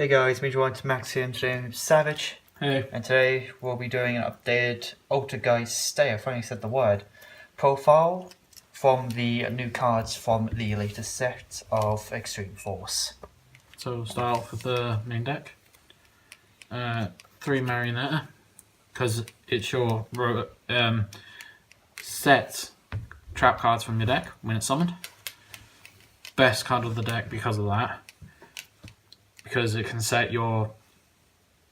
Hey guys, me joined Max here and today I'm Savage. Hey. And today we'll be doing an updated Altergeist, I finally said the word, profile from the new cards from the latest set of Extreme Force. So we'll start off with the main deck. 3 Marionetter, because it's your set trap cards from your deck when it's summoned. Best card of the deck because of that. Because it can set your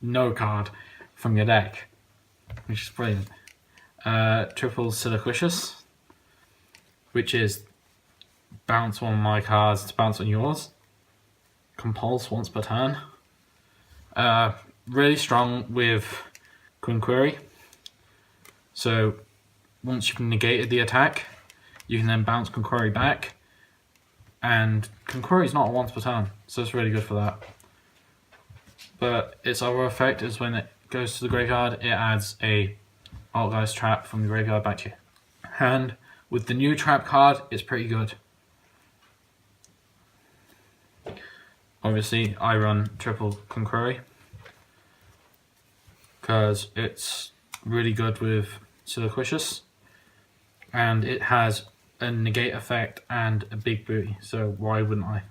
no card from your deck, which is brilliant. Triple Silquitous, which is bounce one of my cards to bounce on yours. Compulse once per turn. Really strong with Kunquery. So once you've negated the attack, you can then bounce Kunquery back. And Kunquery is not a once per turn, so it's really good for that. But its other effect is when it goes to the graveyard, it adds a Altergeist trap from the graveyard back to your hand. With the new trap card, it's pretty good. Obviously, I run triple Kunquery because it's really good with Silquitous, and it has a negate effect and a big booty, so why wouldn't I?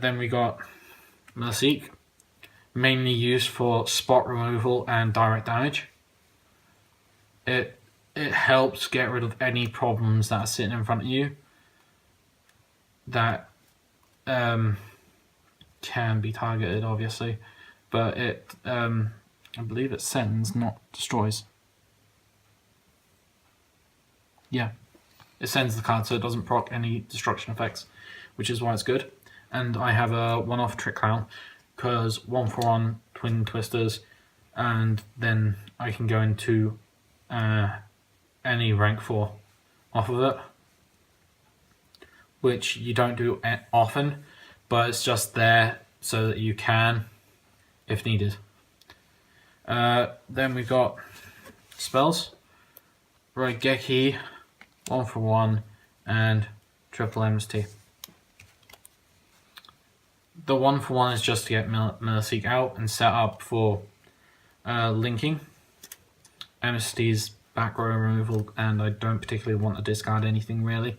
Then we got Muluseek, mainly used for spot removal and direct damage. It helps get rid of any problems that are sitting in front of you that can be targeted, obviously, but it I believe it sends, not destroys. Yeah, it sends the card, so it doesn't proc any destruction effects, which is why it's good. And I have a one-off Trick Clown, because 1-for-1 Twin Twisters, and then I can go into any rank 4 off of it, which you don't do often, but it's just there so that you can, if needed. Then we've got spells, Raigeki, 1-for-1, and Triple Amnesty. The 1-for-1 is just to get Muluseek out and set up for linking. Amnesty's back row removal, and I don't particularly want to discard anything really.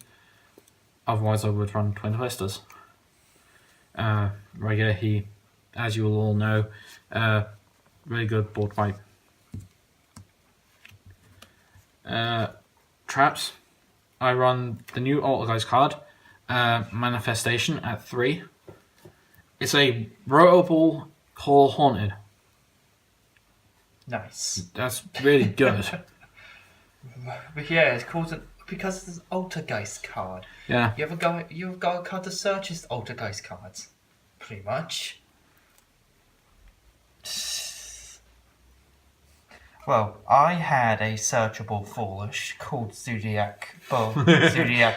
Otherwise I would run Twin Twisters. Raigeki, as you will all know, really good board wipe. Traps. I run the new Altergeist card, Manifestation at 3. It's a rotatable Call Haunted. Nice. That's really good. But yeah, it's called because it's an Altergeist card. Yeah. You've got a card that searches Altergeist cards, pretty much. Well, I had a searchable Foolish called Zodiac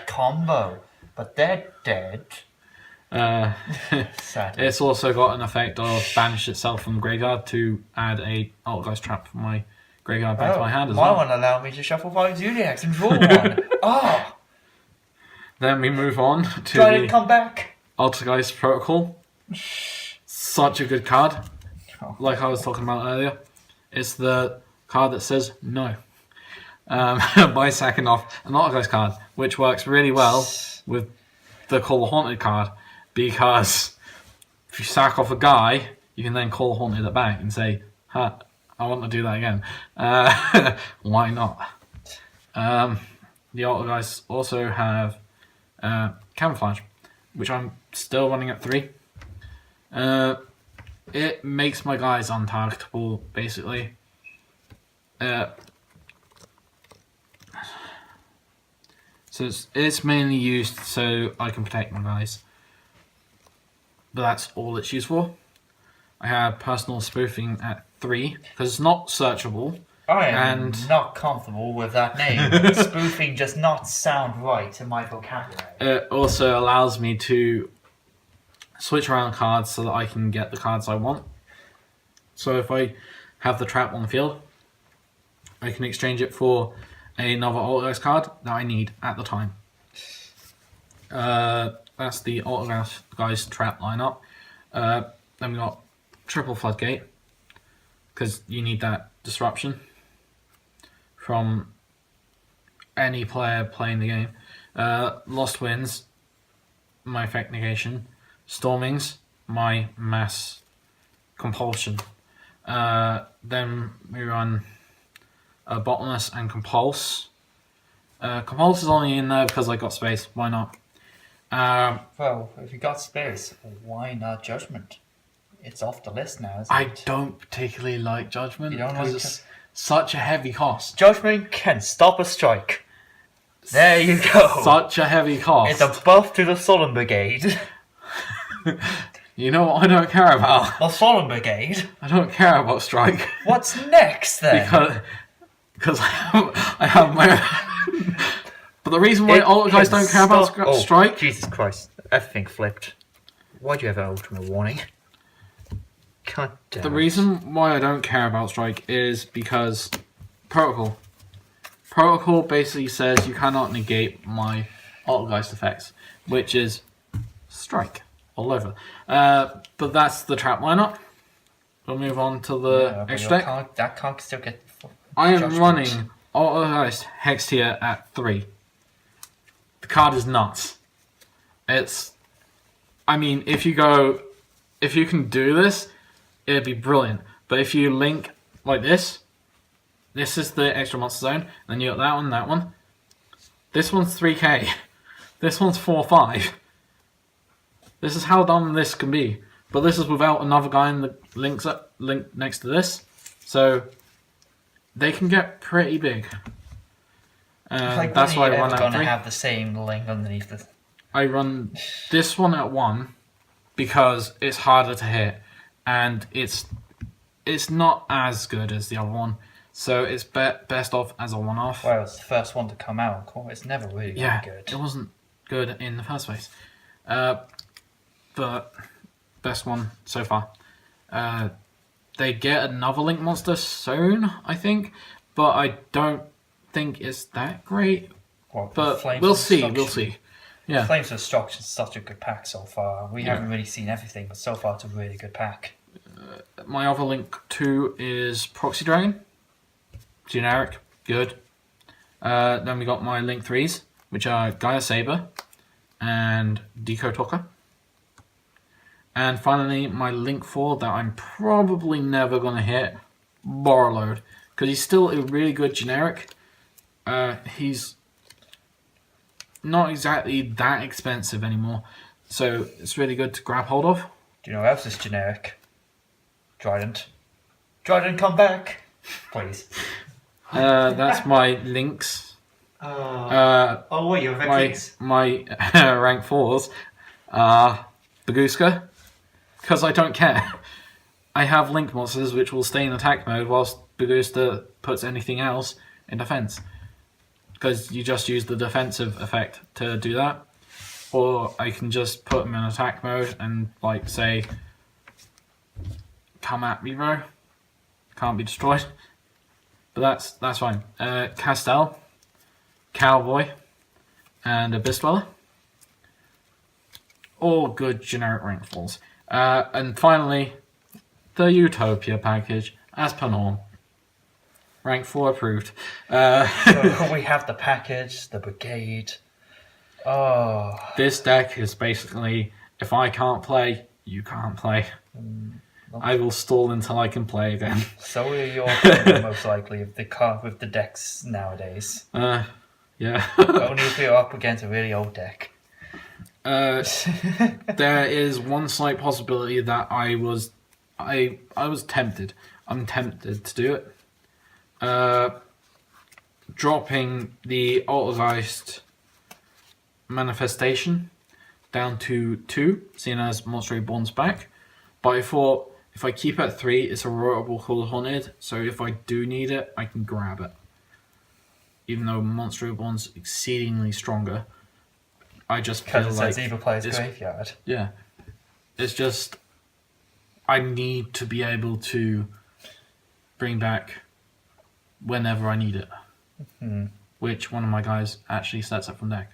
Combo, but they're dead. It's also got an effect of banish itself from the graveyard to add a Altergeist trap from my graveyard back to my hand as well. My one allowed me to shuffle 5 Zodiacs and draw one. Ah! Then we move on to Try to come back. Altergeist Protocol. Such a good card. Like I was talking about earlier. It's the card that says no. By sacking off an Altergeist card, which works really well with the Call Haunted card, because if you sack off a guy, you can then Call Haunted it back and say, I want to do that again. Why not? The Altergeists also have Camouflage, which I'm still running at 3. It makes my guys untargetable, basically. So it's mainly used so I can protect my guys. But that's all it's used for. I have personal spoofing at 3, because it's not searchable. I am not comfortable with that name. Spoofing does not sound right in my vocabulary. It also allows me to switch around cards so that I can get the cards I want. So if I have the trap on the field, I can exchange it for another Altergeist card that I need at the time. That's the Altergeist trap lineup. Then we got triple Floodgate, because you need that disruption from any player playing the game. Lost Winds, my effect negation. Stormings, my mass compulsion. Then we run Bottomless and Compulse. Compulse is only in there because I got space. Why not? Well, if you got space, why not Judgment? It's off the list now, isn't I it? don't particularly like Judgment You don't because like it's such a heavy cost. Judgment can stop a strike. There you go. Such a heavy cost. It's a buff to the Solemn Brigade. You know what I don't care about? The Solemn Brigade? I don't care about Strike. What's next then? Because I have my own. But the reason why all guys don't care about Strike... Jesus Christ. Everything flipped. Why do you have an Ultimate Warning? God damn The it. reason why I don't care about Strike is because Protocol. Protocol basically says you cannot negate my Altergeist effects, which is Strike all over. But that's the trap lineup. We'll move on to the extra deck. That can't still get... I am Judgment. running Altergeist Hexstia at 3. The card is nuts. It's... I mean, if you can do this, it'd be brilliant. But if you link like this is the extra monster zone, and then you got that one. This one's 3k. This one's 4-5. This is how dumb this can be. But this is without another guy in the link next to this. So they can get pretty big. That's why I run at 3. Going to have the same link underneath the... I run this one at 1 because it's harder to hit, and it's not as good as the other one, so it's best off as a one-off. Well, it's the first one to come out. It's never really been good. It wasn't good in the first place, but best one so far. They get another Link monster soon, I think, but I don't think it's that great. Well, But Flames we'll of see. Destruction- Yeah. Flames of Destruction is such a good pack so far. We haven't really seen everything, but so far it's a really good pack. My other Link 2 is Proxy Dragon. Generic, good. Then we got my Link 3s, which are Gaia Saber and Decode Talker. And finally, my Link 4 that I'm probably never going to hit, Borreload. Because he's still a really good generic. He's not exactly that expensive anymore. So it's really good to grab hold of. Do you know what else is generic? Trident. Trident, come back! Please. That's my Links. Wait, you're My rank 4s are Bagooska, because I don't care. I have Link monsters which will stay in attack mode whilst Bagooska puts anything else in defense. Because you just use the defensive effect to do that. Or I can just put them in attack mode and, like, say, come at me, bro. Can't be destroyed. But that's fine. Castell, Cowboy, and Abyss Dweller. All good generic rank falls. And finally, the Utopia package, as per norm. Rank 4 approved. So we have the package, the brigade. Oh. This deck is basically, if I can't play, you can't play. I will stall until I can play again. So are your opponent, most likely, with the decks nowadays. Yeah. Only if you're up against a really old deck. There is one slight possibility that I was tempted. I'm tempted to do it. Dropping the Altergeist Manifestation down to 2, seeing as Monster Reborn's back. But I thought, if I keep at 3, it's a rotatable Call Haunted, so if I do need it, I can grab it. Even though Monster Reborn's exceedingly stronger, I just feel Because it like says Evil Player's Graveyard. yeah, it's just I need to be able to bring back whenever I need it, which one of my guys actually sets up from deck.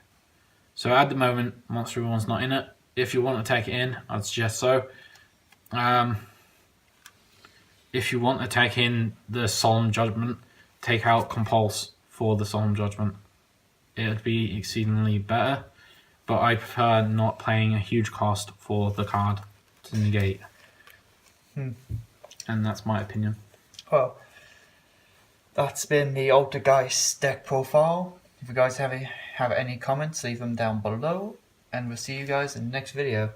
So at the moment, Monster Reborn's not in it. If you want to take it in, I'd suggest so. If you want to take in the Solemn Judgment, take out Compulse for the Solemn Judgment. It would be exceedingly better, but I prefer not paying a huge cost for the card to negate. And that's my opinion. Well, that's been the Altergeist deck profile. If you guys have any comments, leave them down below, and we'll see you guys in the next video.